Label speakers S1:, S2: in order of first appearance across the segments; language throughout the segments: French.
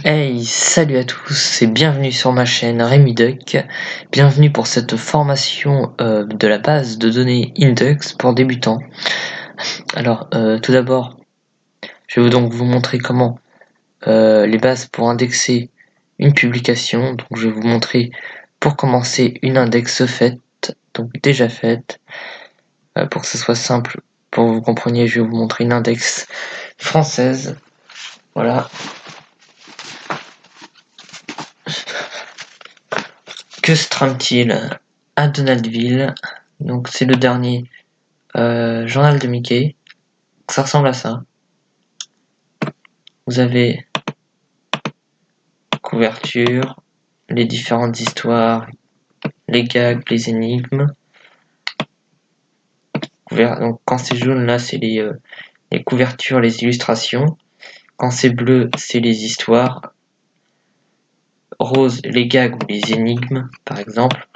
S1: Hey, salut à tous et bienvenue sur ma chaîne RemyDuck. Bienvenue pour cette formation de la base de données Index pour débutants. Alors, tout d'abord, je vais donc vous montrer comment les bases pour indexer une publication. Donc, je vais vous montrer pour commencer une index faite, donc déjà faite. Pour que ce soit simple, pour que vous compreniez, je vais vous montrer une index française. Voilà. Que se trame-t-il à Donaldville? Donc c'est le dernier journal de Mickey. Ça ressemble à ça. Vous avez couverture, les différentes histoires, les gags, les énigmes. Donc quand c'est jaune là, c'est les couvertures, les illustrations. Quand c'est bleu, c'est les histoires. Rose, les gags ou les énigmes, par exemple.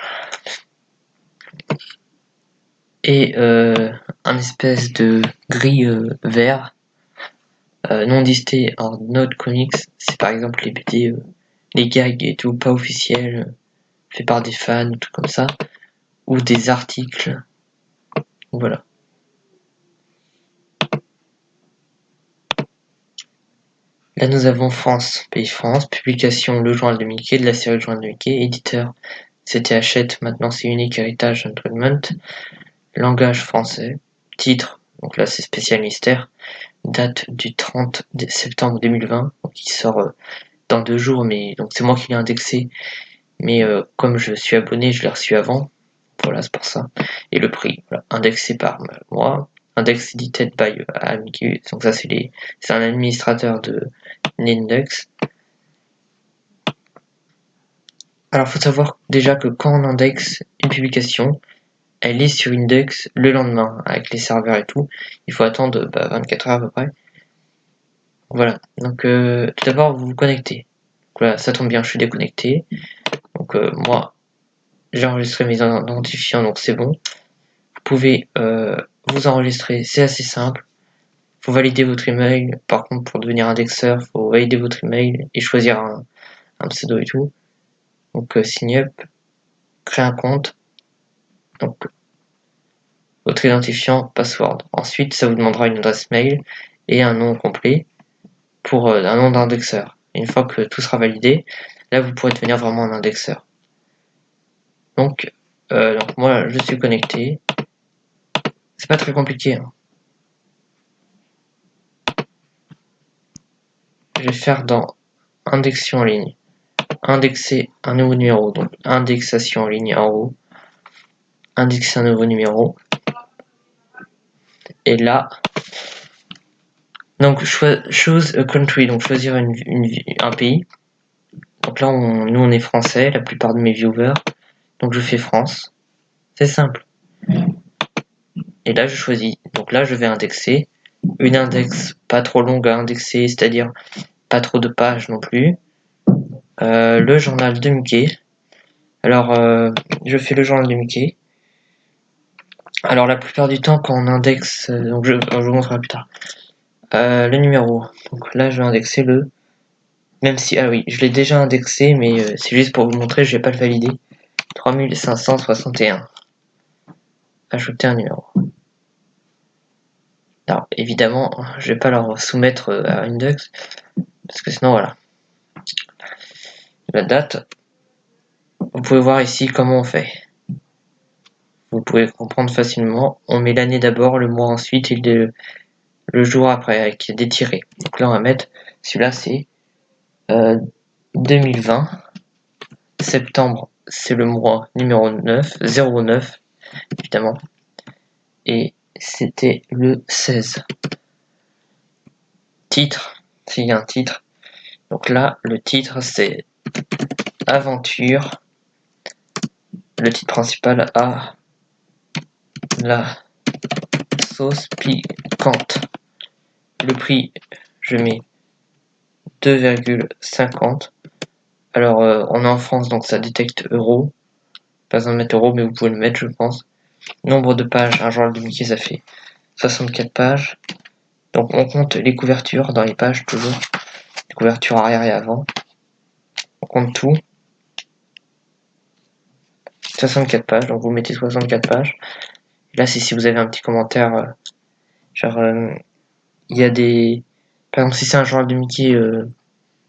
S1: Et un espèce de gris vert non listé en Node Comics, c'est par exemple les BD, les gags et tout, pas officiels, faits par des fans, tout comme ça, ou des articles. Voilà. Là nous avons France, pays France, publication Le Journal de Mickey, de la série Le Journal de Mickey, éditeur c'était Hachette, maintenant c'est Unique Heritage Entertainment, langage français, titre, donc là c'est spécial mystère, date du 30 septembre 2020, donc il sort dans 2 jours, mais donc c'est moi qui l'ai indexé, mais comme je suis abonné, je l'ai reçu avant, voilà c'est pour ça. Et le prix, voilà, indexé par moi, index edited by Mickey, donc ça c'est un administrateur de l'index. Alors faut savoir déjà que quand on indexe une publication, elle est sur index le lendemain, avec les serveurs et tout, il faut attendre 24 heures à peu près. Voilà, donc tout d'abord vous vous connectez. Donc, voilà, ça tombe bien, je suis déconnecté. Donc moi, j'ai enregistré mes identifiants, donc c'est bon. Vous pouvez vous enregistrer, c'est assez simple. Faut valider votre email. Par contre, pour devenir indexeur, faut valider votre email et choisir un pseudo et tout. Donc sign up, créer un compte. Donc votre identifiant, password. Ensuite, ça vous demandera une adresse mail et un nom complet pour un nom d'indexeur. Une fois que tout sera validé, là vous pourrez devenir vraiment un indexeur. Donc moi je suis connecté. C'est pas très compliqué, hein. Je vais faire dans indexation en ligne, indexer un nouveau numéro, donc indexation en ligne en haut, indexer un nouveau numéro, et là, donc choose a country, donc choisir un pays. Donc là, nous on est français, la plupart de mes viewers, donc je fais France, c'est simple. Et là je choisis, donc là je vais indexer, une index pas trop longue à indexer, c'est-à-dire pas trop de pages non plus. Le journal de Mickey. Alors je fais le journal de Mickey. Alors la plupart du temps quand on indexe, donc je vous montrerai plus tard, le numéro. Donc là je vais indexer le, même si, ah oui, je l'ai déjà indexé, mais c'est juste pour vous montrer, je vais pas le valider. 3561. Ajouter un numéro. Alors évidemment, je vais pas leur soumettre à Index, parce que sinon voilà. La date, vous pouvez voir ici comment on fait. Vous pouvez comprendre facilement. On met l'année d'abord, le mois ensuite et le jour après avec des tirets. Donc là on va mettre, celui-là c'est 2020. Septembre c'est le mois numéro 9, 09 évidemment. Et c'était le 16. Titre, s'il y a un titre. Donc là le titre c'est Aventure. Le titre principal a la sauce piquante. Le prix, je mets 2,50. Alors on est en France donc ça détecte euros. Pas besoin de mettre euros mais vous pouvez le mettre je pense. Nombre de pages, un journal de Mickey ça fait 64 pages. Donc on compte les couvertures dans les pages toujours. Les couvertures arrière et avant. compte tout. 64 pages, donc vous mettez 64 pages. Là, c'est si vous avez un petit commentaire, il y a des... Par exemple, si c'est un journal de Mickey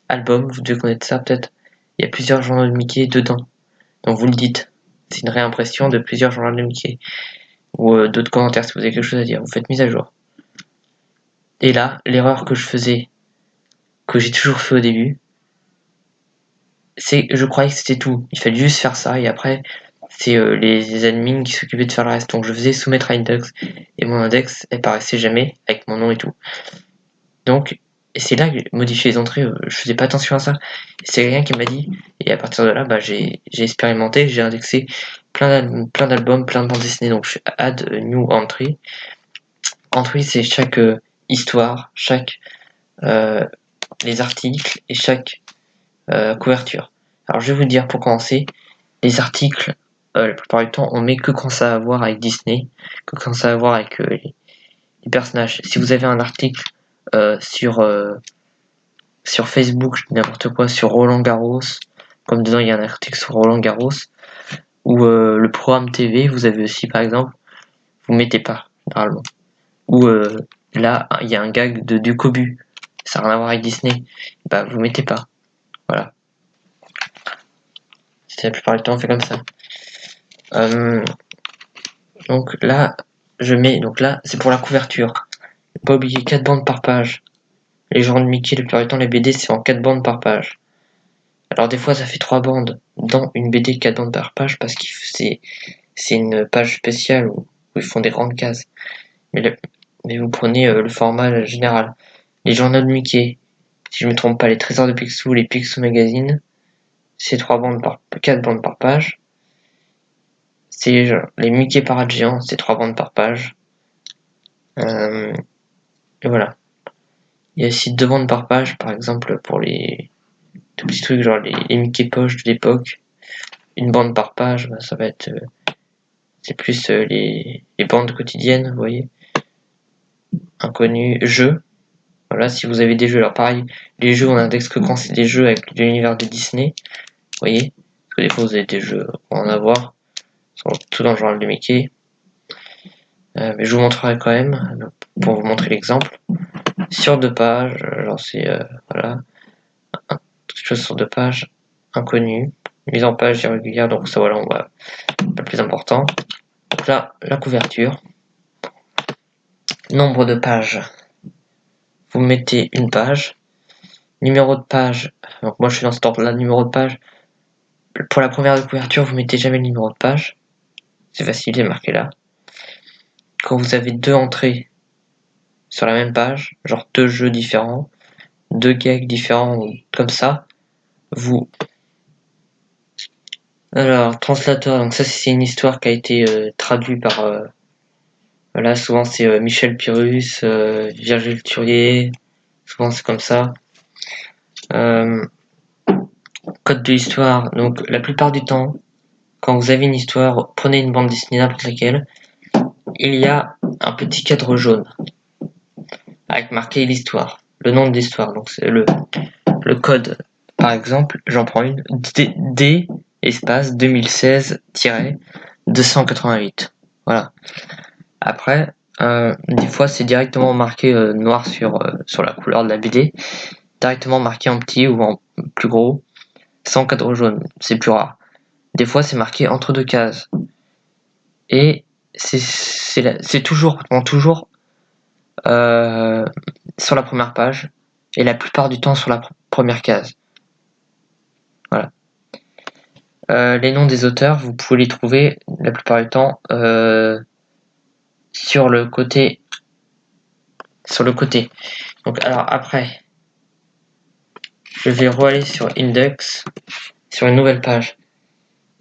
S1: album, vous devez connaître ça peut-être. Il y a plusieurs journaux de Mickey dedans. Donc vous le dites. C'est une réimpression de plusieurs journaux de Mickey. Ou d'autres commentaires si vous avez quelque chose à dire. Vous faites mise à jour. Et là, l'erreur que je faisais, que j'ai toujours fait au début, c'est que je croyais que c'était tout. Il fallait juste faire ça et après, c'est les admins qui s'occupaient de faire le reste. Donc je faisais soumettre à index et mon index, elle paraissait jamais avec mon nom et tout. Donc, et c'est là que j'ai modifié les entrées, je faisais pas attention à ça. C'est quelqu'un qui m'a dit, et à partir de là, bah, j'ai expérimenté, j'ai indexé plein d'albums, plein de bandes dessinées. Donc je fais add new entry. Entry, c'est chaque histoire, chaque les articles et chaque couverture. Alors je vais vous dire pour commencer, les articles, la plupart du temps, on met que quand ça a à voir avec Disney, que quand ça a à voir avec les personnages. Si vous avez un article sur Facebook, n'importe quoi, sur Roland Garros, comme dedans il y a un article sur Roland Garros, ou le programme TV, vous avez aussi par exemple, vous mettez pas, généralement. Ou là, il y a un gag de Ducobu, ça n'a rien à voir avec Disney, bah vous mettez pas, voilà. C'est la plupart du temps on fait comme ça. Donc là, je mets, donc là, c'est pour la couverture. Pas oublier 4 bandes par page. Les journaux de Mickey, la plupart du temps, les BD, c'est en 4 bandes par page. Alors des fois, ça fait 3 bandes dans une BD, 4 bandes par page, parce que c'est une page spéciale où ils font des grandes cases. Mais vous prenez le format général. Les journaux de Mickey, si je me trompe pas, les Trésors de Picsou, les Picsou Magazine, c'est 4 bandes par page. C'est les Mickey Parade Géant, c'est 3 bandes par page. Et voilà. Il y a aussi 2 bandes par page, par exemple, pour les tout petits trucs, genre les Mickey Poche de l'époque. Une bande par page, bah, ça va être... c'est plus les bandes quotidiennes, vous voyez. Inconnu, jeux. Voilà, si vous avez des jeux, alors pareil, les jeux on indexe que quand c'est des jeux avec l'univers de Disney, vous voyez. Parce que des fois vous avez des jeux pour en avoir, tout dans le journal de Mickey. Mais je vous montrerai quand même, pour vous montrer l'exemple. Sur 2 pages, genre c'est, voilà, quelque chose sur 2 pages, inconnu, mise en page irrégulière, donc ça voilà, on va, le plus important. Donc là, la couverture. Nombre de pages. Vous mettez une page. Numéro de page. Donc moi je suis dans cet ordre là, numéro de page. Pour la première de couverture, vous mettez jamais le numéro de page. C'est facile, c'est marqué là. Quand vous avez 2 entrées sur la même page, genre 2 jeux différents, 2 gags différents, comme ça, vous... Alors, translateur, donc ça c'est une histoire qui a été traduite par... voilà, souvent c'est Michel Pyrrhus, Virgile Turier, souvent c'est comme ça. Code de l'histoire, donc la plupart du temps, quand vous avez une histoire, prenez une bande dessinée n'importe laquelle, il y a un petit cadre jaune avec marqué l'histoire, le nom de l'histoire, donc c'est le code. Par exemple, j'en prends une, D espace 2016-288. Voilà. Après, des fois c'est directement marqué noir sur la couleur de la BD, directement marqué en petit ou en plus gros, sans cadre jaune, c'est plus rare. Des fois c'est marqué entre 2 cases. Et c'est toujours sur la première page et la plupart du temps sur la première case. Voilà. Les noms des auteurs, vous pouvez les trouver la plupart du temps sur le côté. Donc alors après, je vais aller sur Index, sur une nouvelle page.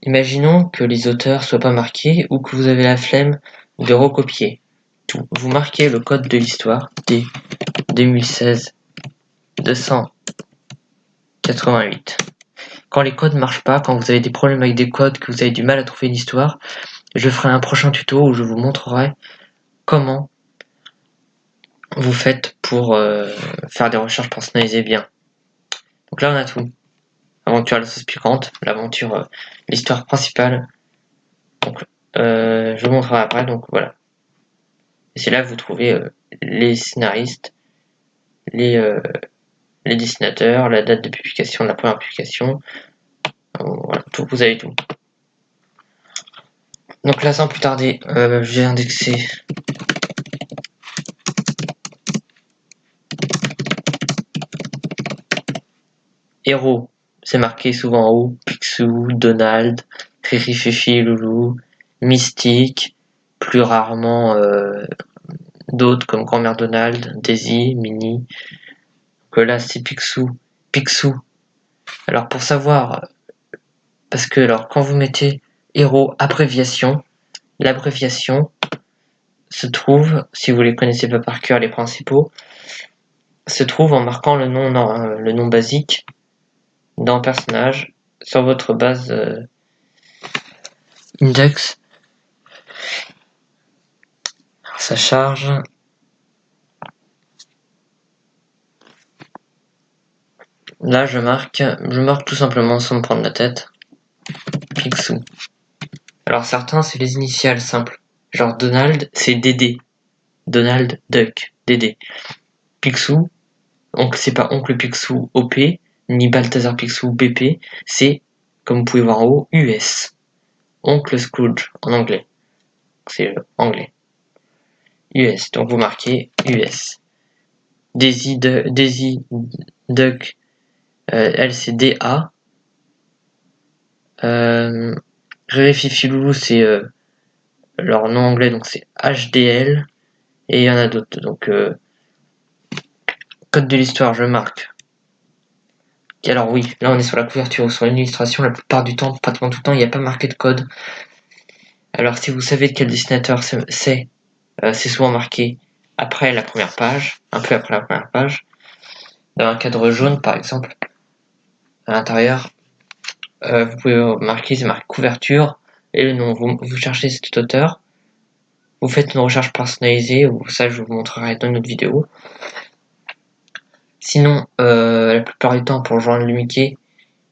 S1: Imaginons que les auteurs soient pas marqués ou que vous avez la flemme de recopier tout. Vous marquez le code de l'histoire, D 2016 288. Quand les codes marchent pas, quand vous avez des problèmes avec des codes, que vous avez du mal à trouver une histoire, je ferai un prochain tuto où je vous montrerai comment vous faites pour faire des recherches personnalisées bien. Donc là on a tout. aventure à la sauce piquante, l'aventure, l'histoire principale. Donc, je vous montrerai après. Donc voilà. Et c'est là que vous trouvez les scénaristes, les dessinateurs, la date de publication de la première publication. Voilà, tout, vous avez tout. Donc là, sans plus tarder, j'ai indexé héros. C'est marqué souvent en haut: Picsou, Donald, Riri, Fifi, Loulou, Mystique, plus rarement d'autres comme Grand-mère Donald, Daisy, Minnie. Que là, c'est Picsou. Picsou. Alors pour savoir, parce que alors quand vous mettez héros abréviation, l'abréviation se trouve, si vous les connaissez pas par cœur, les principaux, se trouve en marquant le nom basique d'un personnage sur votre base index. Alors, ça charge. Là, je marque tout simplement sans me prendre la tête. Picsou. Alors certains, c'est les initiales simples. Genre Donald, c'est DD. Donald Duck, DD. Picsou, donc c'est pas Oncle Picsou OP, ni Balthazar Picsou BP, c'est, comme vous pouvez voir en haut, US. Oncle Scrooge, en anglais. C'est anglais. US, donc vous marquez US. Daisy Duck, elle c'est DA. Riri Fifi Loulou, c'est leur nom anglais, donc c'est HDL. Et il y en a d'autres, donc code de l'histoire, je marque. Et alors oui, là on est sur la couverture ou sur l'illustration, la plupart du temps, pratiquement tout le temps, il n'y a pas marqué de code. Alors si vous savez de quel dessinateur c'est souvent marqué après la première page, un peu après la première page, dans un cadre jaune par exemple, à l'intérieur, vous pouvez marquer, c'est marqué couverture, et le nom, vous cherchez cet auteur, vous faites une recherche personnalisée, ou ça je vous montrerai dans une autre vidéo. Sinon, la plupart du temps, pour rejoindre le Mickey,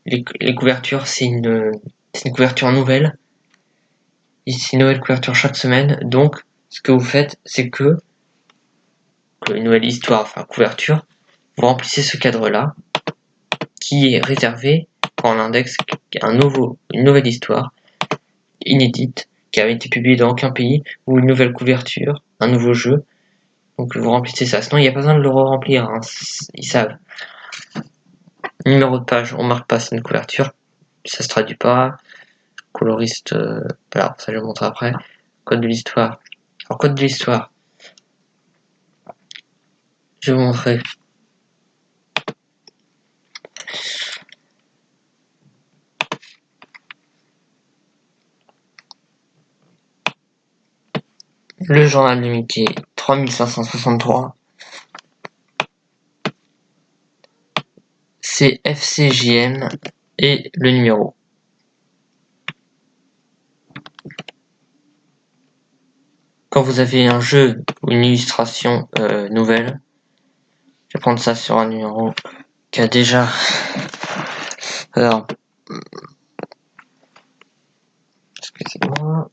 S1: les couvertures, c'est une couverture nouvelle. C'est une nouvelle couverture chaque semaine. Donc, ce que vous faites, c'est que une nouvelle histoire, enfin couverture, vous remplissez ce cadre-là, qui est réservé quand on indexe une nouvelle histoire, inédite, qui avait été publiée dans aucun pays, ou une nouvelle couverture, un nouveau jeu. Donc vous remplissez ça. Sinon, il n'y a pas besoin de le remplir, hein. Ils savent. Numéro de page, on marque pas, c'est une couverture. Ça se traduit pas. Coloriste, alors ça je le montre après. Code de l'histoire. Alors code de l'histoire, je vais vous montrer. Le journal de Mickey 3563. C'est FCJN et le numéro. Quand vous avez un jeu ou une illustration nouvelle, je vais prendre ça sur un numéro qui a déjà... Alors, excusez-moi.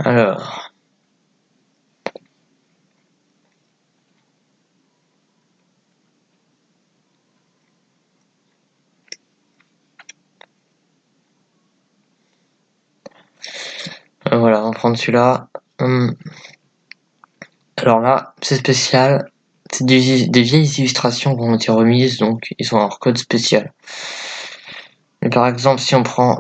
S1: Alors... voilà, on va prendre celui-là. Alors là, c'est spécial. C'est des vieilles illustrations qui ont été remises, donc ils ont leur code spécial. Mais par exemple, si on prend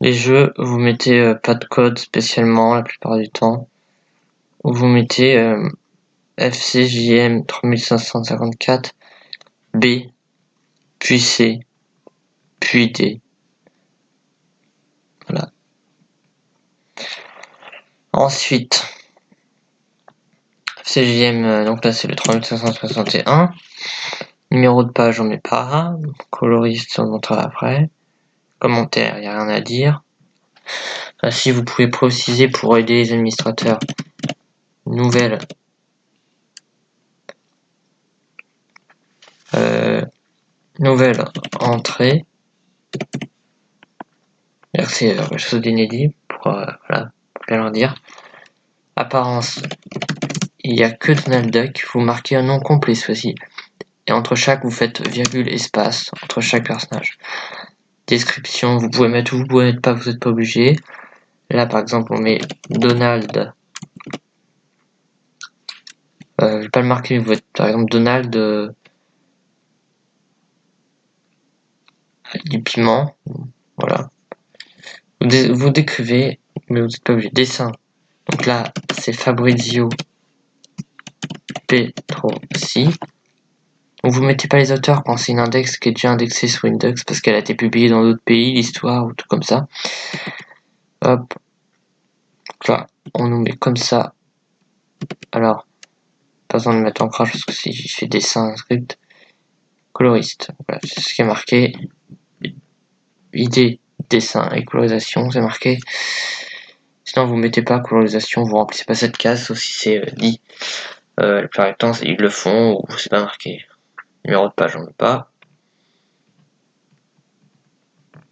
S1: les jeux, vous mettez pas de code spécialement la plupart du temps. Vous mettez FCJM 3554, B, puis C, puis D. Voilà. Ensuite, FCJM, donc là c'est le 3561. Numéro de page, on met pas. Coloriste, on montrera après. Commentaire, il n'y a rien à dire. Ainsi, vous pouvez préciser pour aider les administrateurs. Nouvelle. Nouvelle entrée. C'est quelque chose d'inédit pour, voilà, pour bien leur dire. Apparence. Il n'y a que Donald Duck. Vous marquez un nom complet cette fois-ci. Et entre chaque, vous faites virgule espace entre chaque personnage. Description, vous pouvez mettre ou vous pouvez mettre pas, vous n'êtes pas obligé. Là, par exemple, on met Donald. Je vais pas le marquer, vous êtes par exemple Donald du piment. Voilà. Vous décrivez, mais vous n'êtes pas obligé. Dessin. Donc là, c'est Fabrizio Petrosi. Donc vous mettez pas les auteurs quand c'est une index qui est déjà indexée sur Index parce qu'elle a été publiée dans d'autres pays, l'histoire ou tout comme ça. Hop. Donc là, on nous met comme ça. Alors, pas besoin de mettre ancrage parce que si je fais dessin, script, coloriste. Voilà, c'est ce qui est marqué. Idée, dessin et colorisation, c'est marqué. Sinon, vous mettez pas colorisation, vous remplissez pas cette case, sauf si c'est dit. La plupart du temps, ils le font ou c'est pas marqué. Numéro de page, on ne met pas.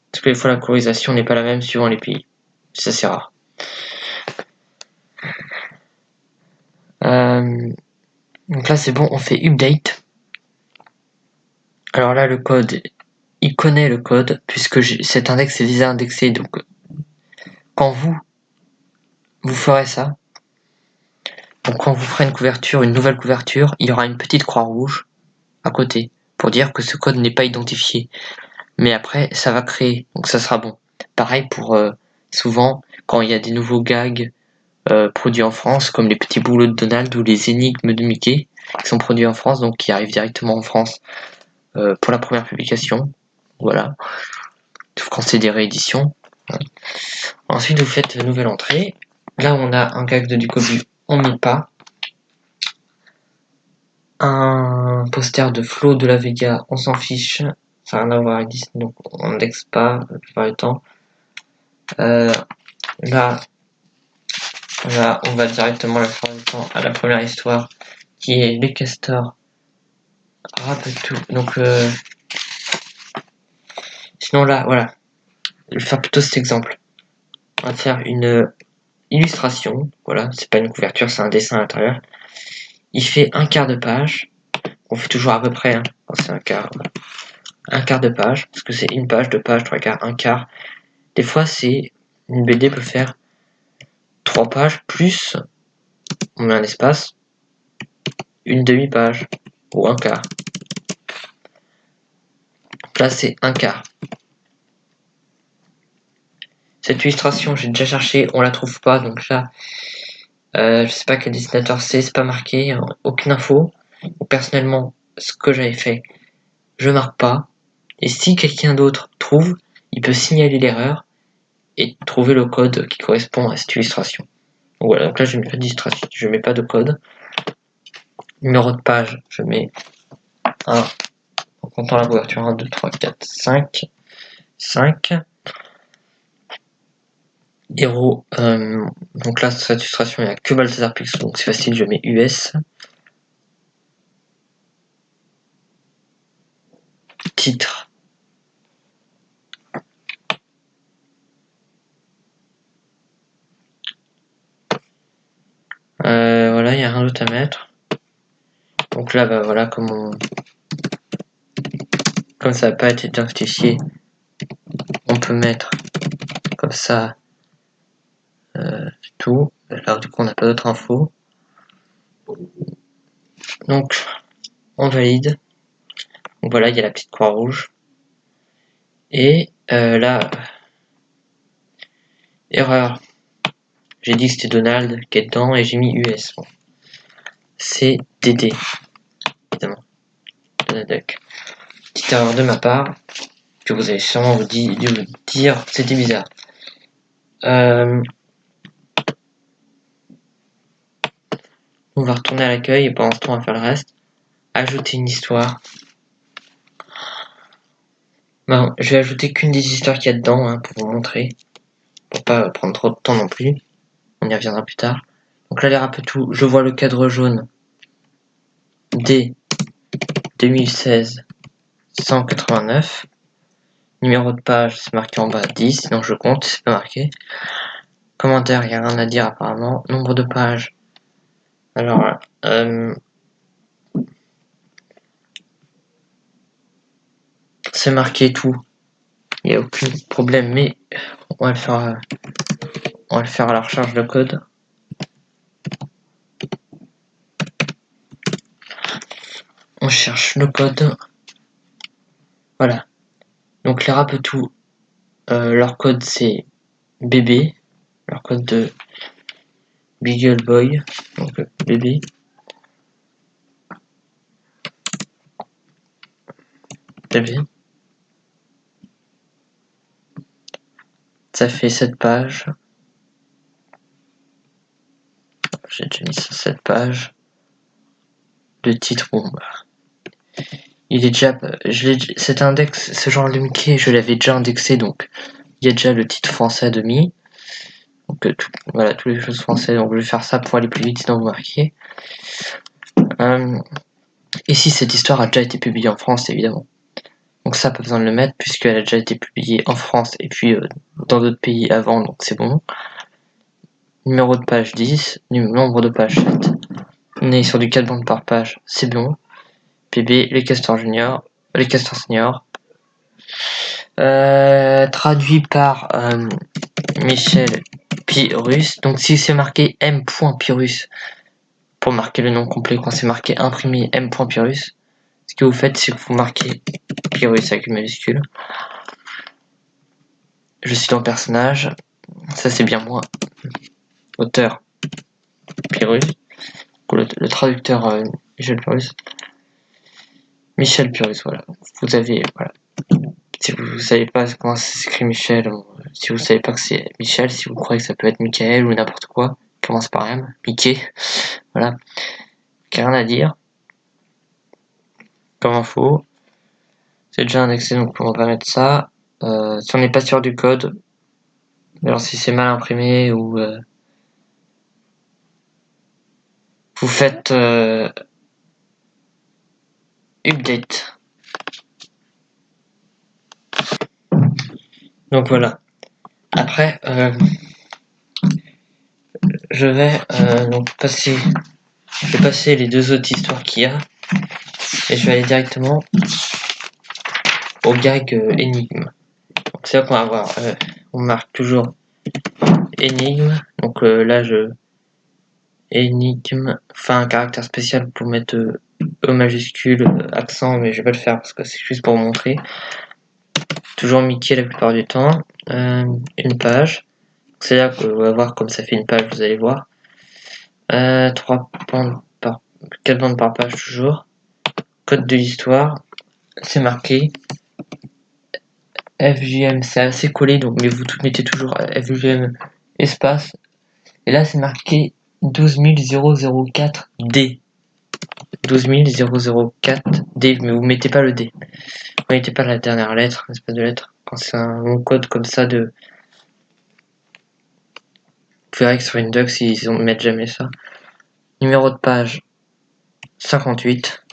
S1: Parce que des fois, la colorisation n'est pas la même suivant les pays. Ça, c'est rare. Donc là, c'est bon, on fait update. Alors là, le code, il connaît le code, puisque cet index est déjà indexé. Donc, quand vous ferez ça, donc quand vous ferez une couverture, une nouvelle couverture, il y aura une petite croix rouge à côté pour dire que ce code n'est pas identifié. Mais après, ça va créer, donc ça sera bon. Pareil pour souvent, quand il y a des nouveaux gags produits en France, comme les petits boulots de Donald ou les énigmes de Mickey, qui sont produits en France, donc qui arrivent directement en France pour la première publication. Voilà. Quand c'est des rééditions. Ensuite, vous faites nouvelle entrée. Là, on a un gag de Ducobu, on ne met pas. Un poster de Flo de la Vega, on s'en fiche. Ça n'a rien à voir avec Disney, donc on n'indexe pas la plupart du temps. Là, on va directement la plupart du temps à la première histoire, qui est les castors. Rappelle-tout. Donc, sinon là, voilà. Je vais faire plutôt cet exemple. On va faire une illustration. Voilà, c'est pas une couverture, c'est un dessin à l'intérieur. Il fait un quart de page. On fait toujours à peu près, hein, quand c'est un quart. Voilà. Un quart de page, parce que c'est une page, deux pages, trois quarts, un quart. Des fois, c'est une BD peut faire 3 pages plus, on met un espace, une demi-page ou un quart. Donc là, c'est un quart. Cette illustration, j'ai déjà cherché, on la trouve pas, donc là, je sais pas quel dessinateur c'est pas marqué, hein, aucune info. Donc, personnellement, ce que j'avais fait, je marque pas. Et si quelqu'un d'autre trouve, il peut signaler l'erreur et trouver le code qui correspond à cette illustration. Donc voilà, donc là je mets pas d'illustration, je mets pas de code. Numéro de page, je mets 1 en comptant la couverture 1, 2, 3, 4, 5. 5. Héros, donc là cette illustration il n'y a que Balthazar Pixel, donc c'est facile, je mets US. Titre. Voilà, il n'y a rien d'autre à mettre. Donc là, bah voilà, comme ça n'a pas été identifié, on peut mettre comme ça tout. Alors du coup, on n'a pas d'autres infos. Donc, on valide. Donc voilà, il y a la petite croix rouge. Et là, erreur. J'ai dit que c'était Donald qui est dedans et j'ai mis US. Bon. c'est DD, évidemment, Donald Duck. Petite erreur de ma part, que vous avez sûrement dû vous dire, c'était bizarre. On va retourner à l'accueil et pendant ce temps on va faire le reste. Ajouter une histoire. Bon, je vais ajouter qu'une des histoires qu'il y a dedans hein, pour vous montrer. Pour pas prendre trop de temps non plus. On y reviendra plus tard. Donc là les Rapetou, je vois le cadre jaune dès 2016 189. Numéro de page, c'est marqué en bas 10, donc je compte, c'est pas marqué. Commentaire, il n'y a rien à dire apparemment. Nombre de pages. Alors, c'est marqué tout. Il n'y a aucun problème, mais on va le faire. On va le faire à la recherche de code. On cherche le code. Voilà. Donc les Rapetou, leur code c'est BB. Leur code de Beagle Boy. Donc BB. BB. Ça fait 7 pages. J'ai déjà mis sur 7 pages. Le titre, bon bah. Il est déjà. Cet index, ce genre de Mickey, je l'avais déjà indexé, donc il y a déjà le titre français de Mi. Donc voilà, toutes les choses françaises. Donc je vais faire ça pour aller plus vite, sinon vous marquez. Et si cette histoire a déjà été publiée en France, évidemment. Donc ça, pas besoin de le mettre, puisqu'elle a déjà été publiée en France et puis dans d'autres pays avant, donc c'est bon. Numéro de page 10, nombre de pages 7. On est sur du 4 bandes par page, c'est bon. PB, les castors juniors, les castors seniors. Traduit par Michel Pyrrhus. Donc si c'est marqué M.Pyrrhus, pour marquer le nom complet, quand c'est marqué imprimé M.Pyrrhus, ce que vous faites, c'est que vous marquez Pyrrhus avec une majuscule. Je suis dans le personnage, ça c'est bien moi. Auteur Pyrrhus. Le traducteur Michel Pyrrhus. Michel Pyrrhus, voilà. Vous avez, voilà. Si vous savez pas comment s'écrit Michel, si vous savez pas que c'est Michel, si vous croyez que ça peut être Michael ou n'importe quoi, commence par M, Mickey, voilà. Rien à dire. Comme info. C'est déjà indexé, donc on va mettre ça. Si on n'est pas sûr du code, alors si c'est mal imprimé ou vous faites update. Donc voilà. Après, je vais donc passer les deux autres histoires qu'il y a et je vais aller directement au gag énigme. Donc c'est là qu'on va voir. On marque toujours énigme. Donc là énigme, enfin un caractère spécial pour mettre E majuscule, accent, mais je vais pas le faire parce que c'est juste pour montrer. Toujours Mickey la plupart du temps. Une page. C'est là qu'on va voir comme ça fait une page, vous allez voir. 3 bandes par 4 bandes par page toujours. Code de l'histoire. C'est marqué. FJM, c'est assez collé, donc mais vous mettez toujours FJM espace. Et là c'est marqué 12004D. 12004D, mais vous mettez pas le D. Vous mettez pas la dernière lettre, espèce de lettre. Quand c'est un long code comme ça de. Vous verrez que sur Index, ils ne mettent jamais ça. Numéro de page 58.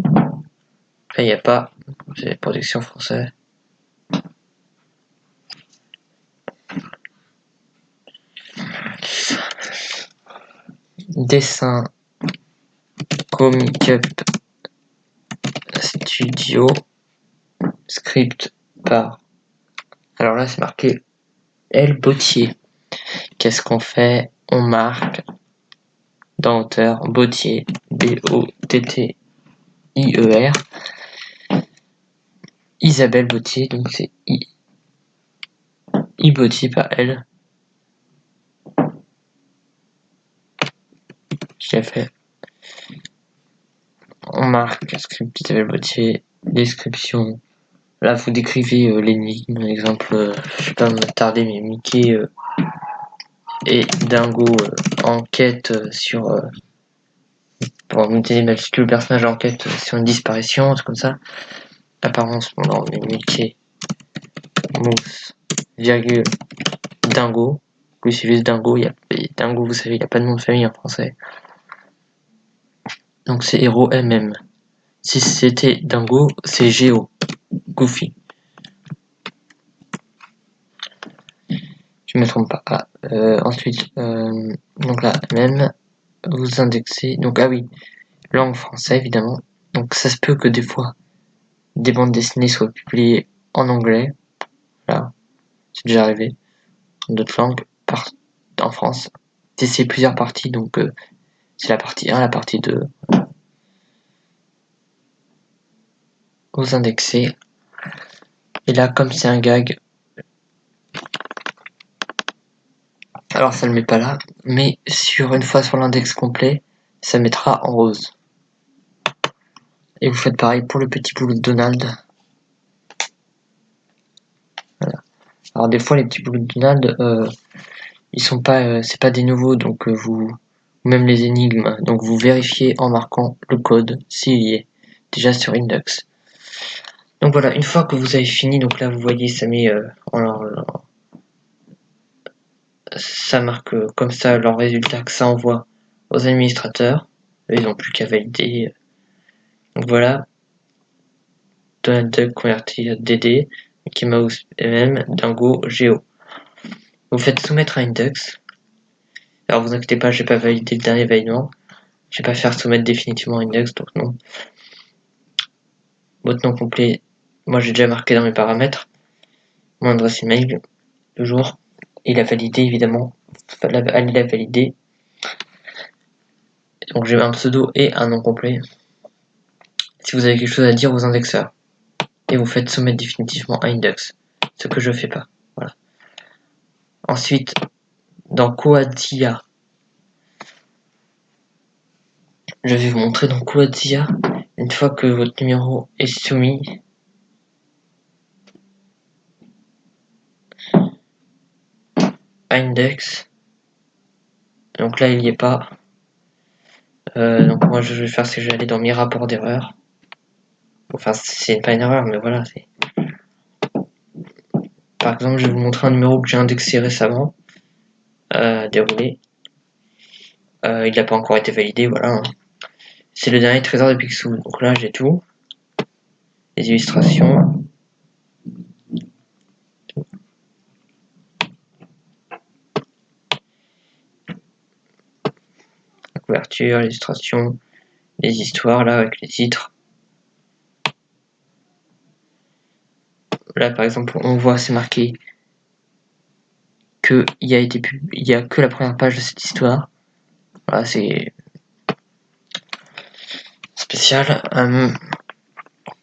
S1: Là, il n'y a pas. C'est protection française. Dessin Comic Up Studio. Script par. Alors là, c'est marqué L. Bottier. Qu'est-ce qu'on fait? On marque dans auteur Bottier. B-O-T-T-I-E-R. Isabelle Bottier, donc c'est I Bottier, pas L. je l'ai fait. On marque script petit boîtier, description. Là, vous décrivez l'énigme, par exemple, je sais pas me tarder, mais Mickey et Dingo enquête sur. Pour mettez majuscule, le personnage enquête sur une disparition, c'est comme ça. Apparence, bon, non, mais Mickey, Mousse, virgule, Dingo. Oui, c'est juste Dingo. Dingo, vous savez, il n'y a pas de nom de famille en français. Donc c'est héros MM. Si c'était Dingo, c'est Géo. Goofy. Je me trompe pas. Ensuite, donc là, MM, vous indexez. Donc, ah oui, langue française, évidemment. Donc ça se peut que des fois, des bandes dessinées soient publiées en anglais. Là, c'est déjà arrivé. D'autres langues, en France. C'est plusieurs parties, donc c'est la partie 1, la partie 2. Vous indexez. Et là, comme c'est un gag, alors ça le met pas là, mais une fois sur l'index complet, ça mettra en rose. Et vous faites pareil pour le petit boulot de Donald. Voilà. Alors des fois les petits boulots de Donald, ils sont pas, c'est pas des nouveaux, donc vous, même les énigmes, donc vous vérifiez en marquant le code s'il y est déjà sur Index. Donc voilà, une fois que vous avez fini, donc là vous voyez ça met ça marque comme ça leur résultat que ça envoie aux administrateurs. Ils n'ont plus qu'à valider. Donc voilà, Donald Duck converti à DD, Mickey Mouse MM, Dingo, Géo. Vous faites soumettre à Index. Alors vous inquiétez pas, j'ai pas validé le dernier validement. Je vais pas faire soumettre définitivement Index, donc non. Votre nom complet, moi j'ai déjà marqué dans mes paramètres. Mon adresse email, toujours. Il a validé évidemment. Il a validé. Donc j'ai un pseudo et un nom complet. Si vous avez quelque chose à dire aux indexeurs. Et vous faites soumettre définitivement à Index. Ce que je fais pas. Voilà. Ensuite, dans Quadzia, je vais vous montrer dans Quadzia, une fois que votre numéro est soumis, à Index. Donc là, il n'y est pas. Donc moi, je vais faire ce que je vais aller dans mes rapports d'erreur. Enfin, c'est pas une erreur, mais voilà. Par exemple, je vais vous montrer un numéro que j'ai indexé récemment, déroulé. Il n'a pas encore été validé, voilà. Hein. C'est le dernier trésor de Picsou. Donc là, j'ai tout. Les illustrations. La couverture, l'illustration, les histoires là avec les titres. Là, par exemple, on voit, c'est marqué que il y a que la première page de cette histoire. Voilà, c'est spécial.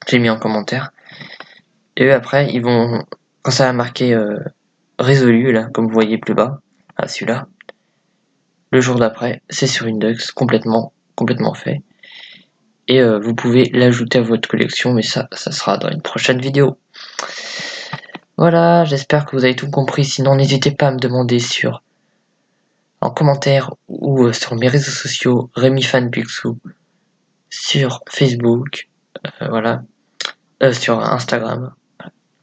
S1: J'ai mis en commentaire. Et après, ils vont, quand ça va marquer résolu, là, comme vous voyez plus bas, à celui-là, le jour d'après, c'est sur Index, complètement fait. Et vous pouvez l'ajouter à votre collection, mais ça sera dans une prochaine vidéo. Voilà, j'espère que vous avez tout compris. Sinon, n'hésitez pas à me demander en commentaire ou sur mes réseaux sociaux, RémiFanPicsou, sur Facebook, voilà, sur Instagram.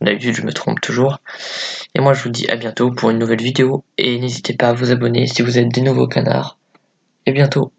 S1: D'habitude, je me trompe toujours. Et moi, je vous dis à bientôt pour une nouvelle vidéo. Et n'hésitez pas à vous abonner si vous êtes des nouveaux canards. Et bientôt.